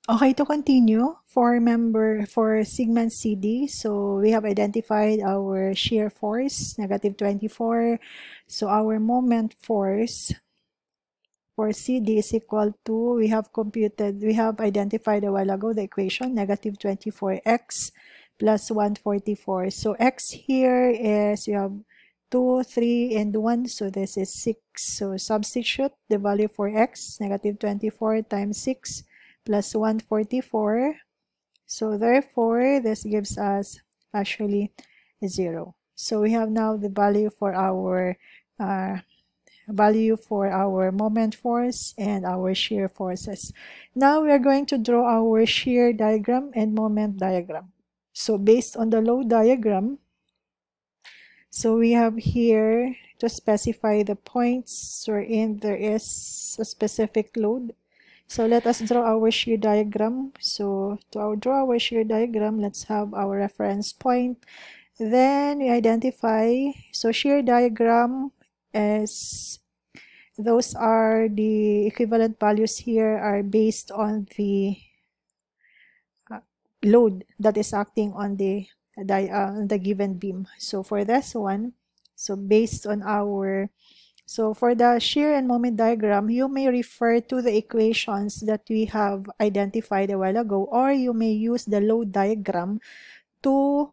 Okay, to continue, for segment CD, so we have identified our shear force, negative 24. So our moment force for CD is equal to, we have identified a while ago the equation, negative 24x plus 144. So x here is, you have 2, 3, and 1, so this is 6. So substitute the value for x, negative 24 times 6 plus 144. So therefore, this gives us actually 0. So we have now the value for our moment force and our shear forces. Now we are going to draw our shear diagram and moment diagram. So based on the load diagram, so we have here to specify the points wherein there is a specific load. So let us draw our shear diagram. So to draw our shear diagram, let's have our reference point. Then we identify, so shear diagram is, those are the equivalent values here are based on the load that is acting on the given beam. So for this one, so based on our, so for the shear and moment diagram, you may refer to the equations that we have identified a while ago, or you may use the load diagram to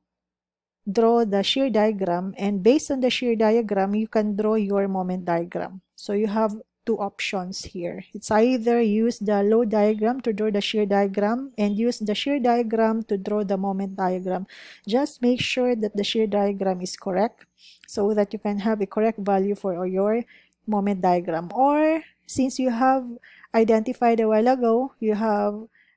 draw the shear diagram, and based on the shear diagram, you can draw your moment diagram. So you have two options here. It's either use the load diagram to draw the shear diagram and use the shear diagram to draw the moment diagram. Just make sure that the shear diagram is correct so that you can have a correct value for your moment diagram. Or since you have identified a while ago, you have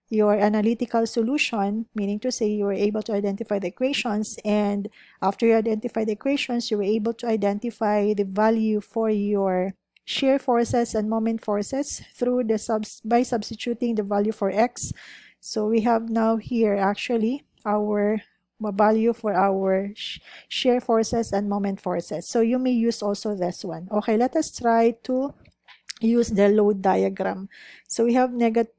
your analytical solution, meaning to say you were able to identify the equations, and after you identify the equations, you were able to identify the value for your shear forces and moment forces through the by substituting the value for x. So we have now here actually our value for our shear forces and moment forces. So you may use also this one. Okay, let us try to use the load diagram. So we have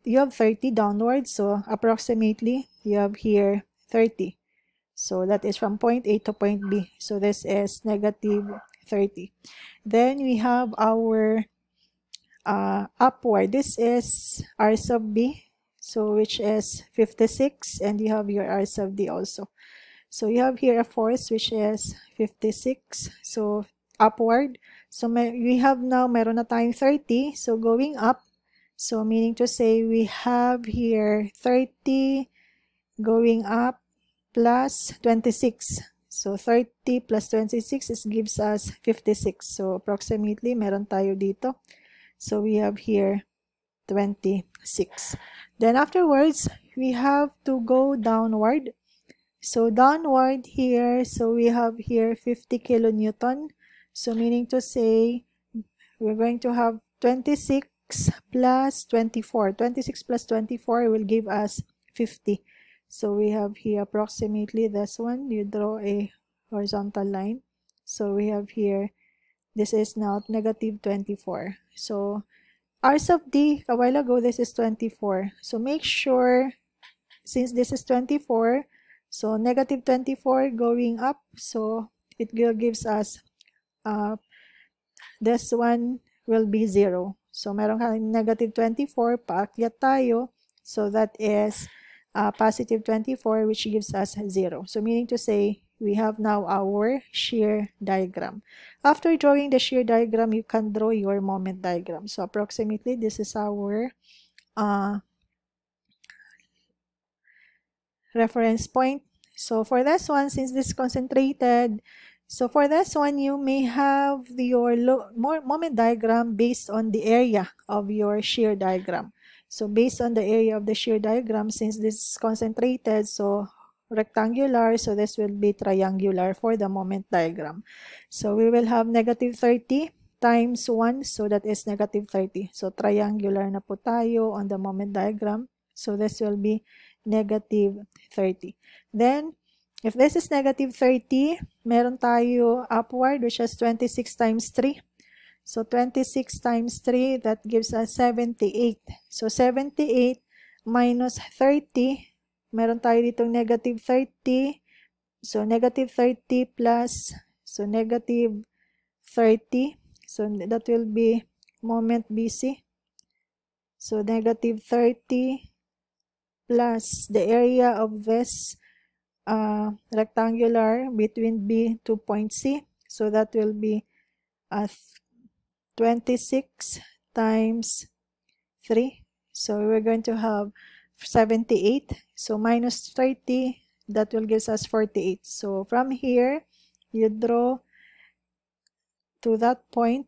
you have 30 downwards, so approximately you have here 30. So that is from point A to point B. So this is negative 30. Then we have our upward. This is R sub B, so which is 56, and you have your R sub D also. So you have here a force which is 56, so upward. So we have now, meron na tayong 30, so going up. So meaning to say we have here 30 going up plus 26. So 30 plus 26 gives us 56. So approximately meron tayo dito. So we have here 26. Then afterwards, we have to go downward. So downward here, so we have here 50 kilonewton. So meaning to say, we're going to have 26 plus 24. 26 plus 24 will give us 50. So we have here approximately this one. You draw a horizontal line. So we have here, this is now negative 24. So R sub D, a while ago, this is 24. So make sure, since this is 24, so negative 24 going up, so it gives us, this one will be 0. So meron ka negative 24, paakyat tayo, so that is positive 24, which gives us 0. So meaning to say, we have now our shear diagram. After drawing the shear diagram, you can draw your moment diagram. So approximately, this is our reference point. So for this one, since this is concentrated, so for this one, you may have your moment diagram based on the area of your shear diagram. So based on the area of the shear diagram, since this is concentrated, so rectangular, so this will be triangular for the moment diagram. So we will have negative 30 times 1, so that is negative 30. So triangular na po tayo on the moment diagram. So this will be negative 30. Then, if this is negative 30, meron tayo upward, which is 26 times 3. So 26 times 3, that gives us 78. So 78 minus 30. Meron tayo ditong negative 30. So, negative 30 plus, so negative 30. So, that will be moment BC. So, negative 30 plus the area of this rectangular between B to point C. So, that will be 26 times 3. So, we're going to have 78. So, minus 30, that will give us 48. So, from here, you draw to that point.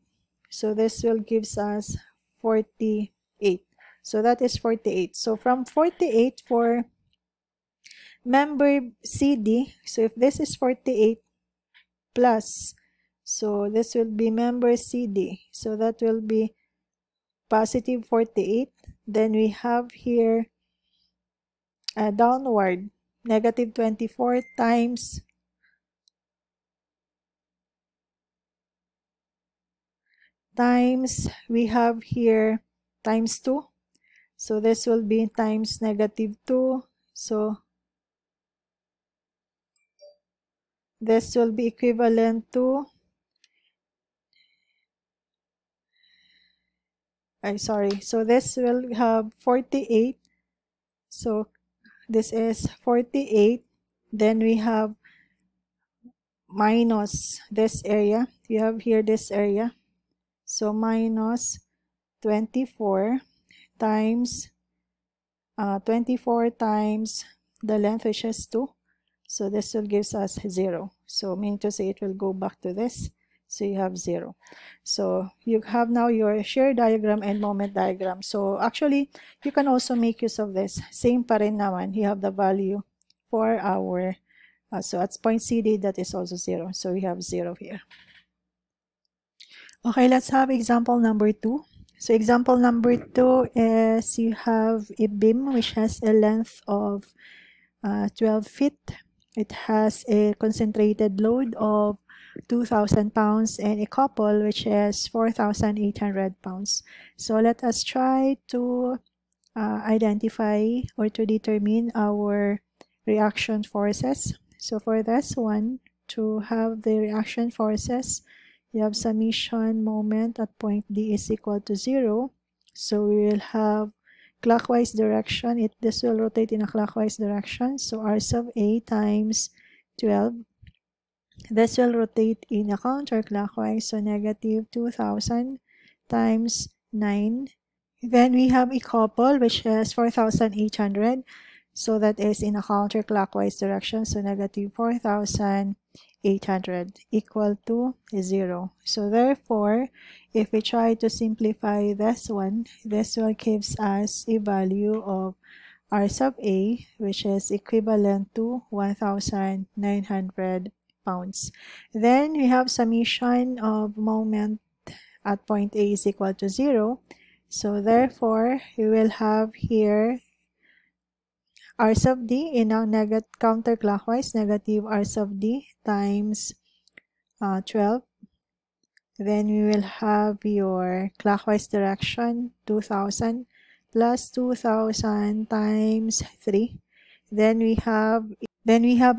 So, this will give us 48. So, that is 48. So, from 48 for member CD, so if this is 48 plus, so this will be member CD. So, that will be positive 48. Then we have here downward, negative 24 times we have here times 2. So this will be times negative 2. So this will be equivalent to, so this will have 48. So this is 48. Then we have minus this area. We have here this area. So minus 24 times 24 times the length, which is 2. So this will give us 0. So meaning to say it will go back to this. So you have 0. So you have now your shear diagram and moment diagram. So actually, you can also make use of this. Same pa rin naman. You have the value for our, so at point CD, that is also 0. So we have 0 here. Okay, let's have example number 2. So example number 2 is you have a beam which has a length of 12 feet. It has a concentrated load of 2,000 pounds and a couple which is 4,800 pounds. So let us try to identify or to determine our reaction forces. So for this one, to have the reaction forces, you have summation moment at point D is equal to 0. So we will have clockwise direction. This will rotate in a clockwise direction. So R sub A times 12. This will rotate in a counterclockwise. So negative 2,000 times 9. Then we have a couple which is 4,800. So that is in a counterclockwise direction. So negative 4,800 equal to 0. So therefore, if we try to simplify this one, this will gives us a value of R sub A, which is equivalent to 1,900 pounds. Then we have summation of moment at point A is equal to 0. So therefore, we will have here R sub D in our counterclockwise, negative R sub D times 12. Then we will have your clockwise direction, 2,000 plus 2,000 times 3. Then we have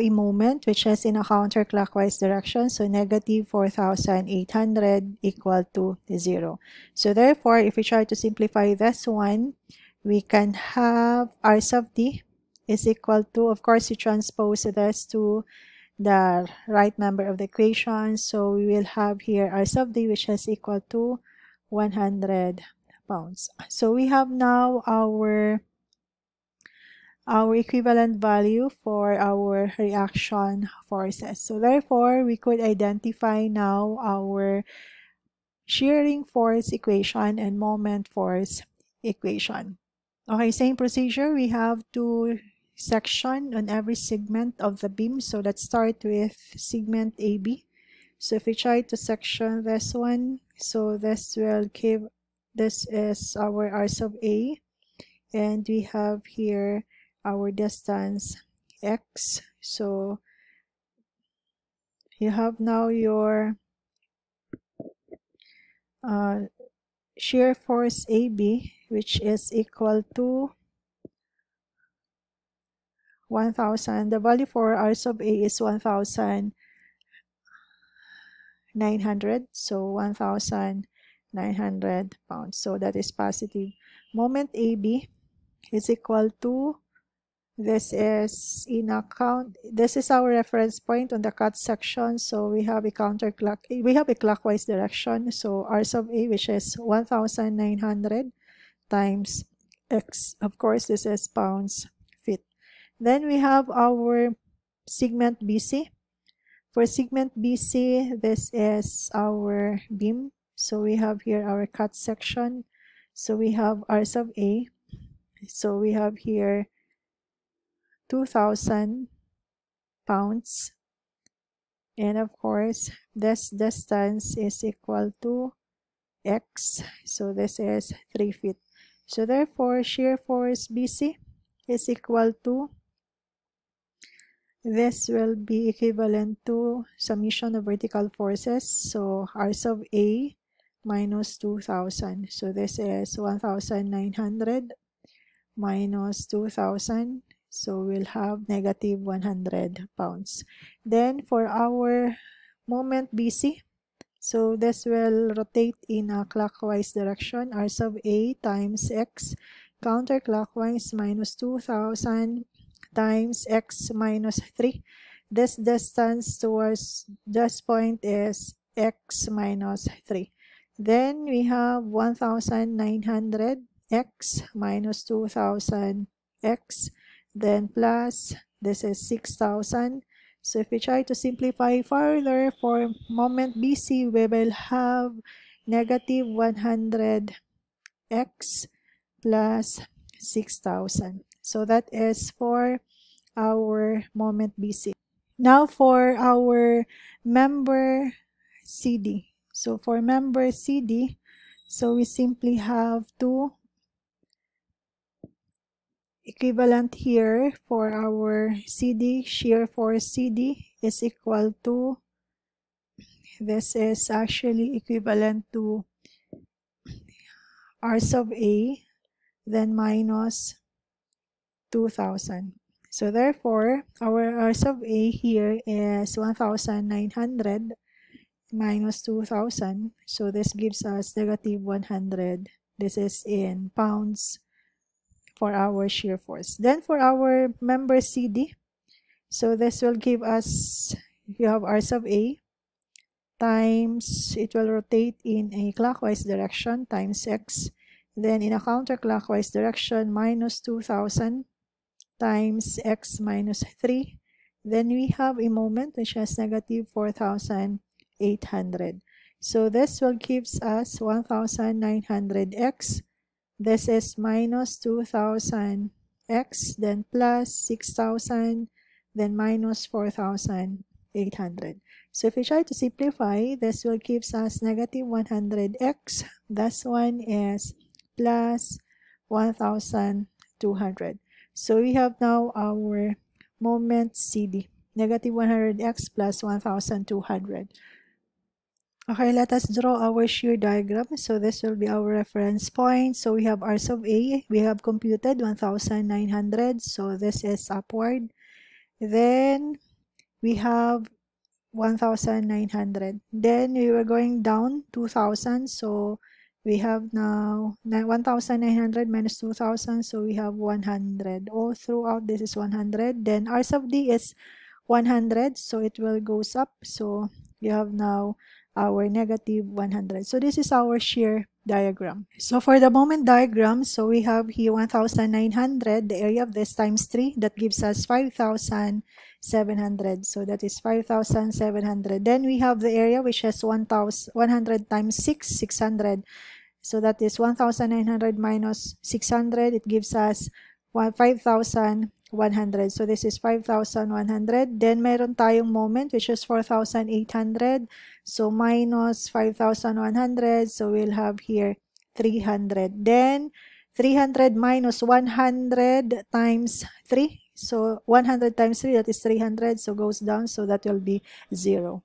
a moment which is in a counterclockwise direction, so negative 4,800 equal to 0. So therefore, if we try to simplify this one, we can have R sub D is equal to, of course, you transpose this to the right member of the equation. So we will have here R sub D, which is equal to 100 pounds. So we have now our equivalent value for our reaction forces. So therefore, we could identify now our shearing force equation and moment force equation. Okay, same procedure. We have two section on every segment of the beam. So let's start with segment AB. So if we try to section this one, so this will give, this is our R sub A, and we have here our distance X. So you have now your shear force AB, which is equal to 1,000. The value for R sub A is 1,900. So 1,900 pounds. So that is positive. Moment AB is equal to, this is our reference point on the cut section. So we have a clockwise direction. So R sub A, which is 1,900 times X. Of course, this is pounds feet. Then we have our segment BC. For segment BC, this is our beam. So we have here our cut section. So we have R sub A. So we have here 2,000 pounds. And of course, this distance is equal to X. So this is 3 feet. So therefore, shear force BC is equal to, this will be equivalent to summation of vertical forces. So R sub A minus 2,000. So this is 1,900 minus 2,000. So we'll have negative 100 pounds. Then for our moment BC, so this will rotate in a clockwise direction. R sub A times X, counterclockwise, minus 2,000 times X minus 3. This distance towards this point is X minus 3. Then we have 1,900 X minus 2,000 X. Then plus, this is 6,000. So if we try to simplify further, for moment BC, we will have negative 100 X plus 6,000. So that is for our moment BC. Now for our member CD. So for member CD, so we simply have to equivalent here for our CD, shear force CD is equal to, this is actually equivalent to R sub A, then minus 2,000. So therefore, our R sub A here is 1,900 minus 2,000. So this gives us negative 100. This is in pounds for our shear force. Then for our member CD, so this will give us, you have R sub A times, it will rotate in a clockwise direction, times X. Then in a counterclockwise direction, minus 2,000 times X minus 3. Then we have a moment which has negative 4,800. So this will gives us 1,900X. This is minus 2,000X, then plus 6,000, then minus 4,800. So if we try to simplify, this will gives us negative 100X. This one is plus 1,200. So we have now our moment CD, negative 100X plus 1,200. Okay, let us draw our shear diagram. So this will be our reference point. So we have R sub A. We have computed 1,900. So this is upward. Then we have 1,900. Then we were going down 2,000. So we have now 1,900 minus 2,000. So we have 100. All throughout this is 100. Then R sub D is 100. So it will goes up. So you have now our negative 100. So this is our shear diagram. So for the moment diagram, so we have here 1,900, the area of this times 3, that gives us 5,700. So that is 5,700. Then we have the area which has 100 times 6, 600. So that is 1,900 minus 600. It gives us 5,100. So this is 5,100. Then meron tayong moment which is 4,800. So minus 5,100. So we'll have here 300. Then 300 minus 100 times 3. So 100 times 3, that is 300. So goes down. So that will be 0.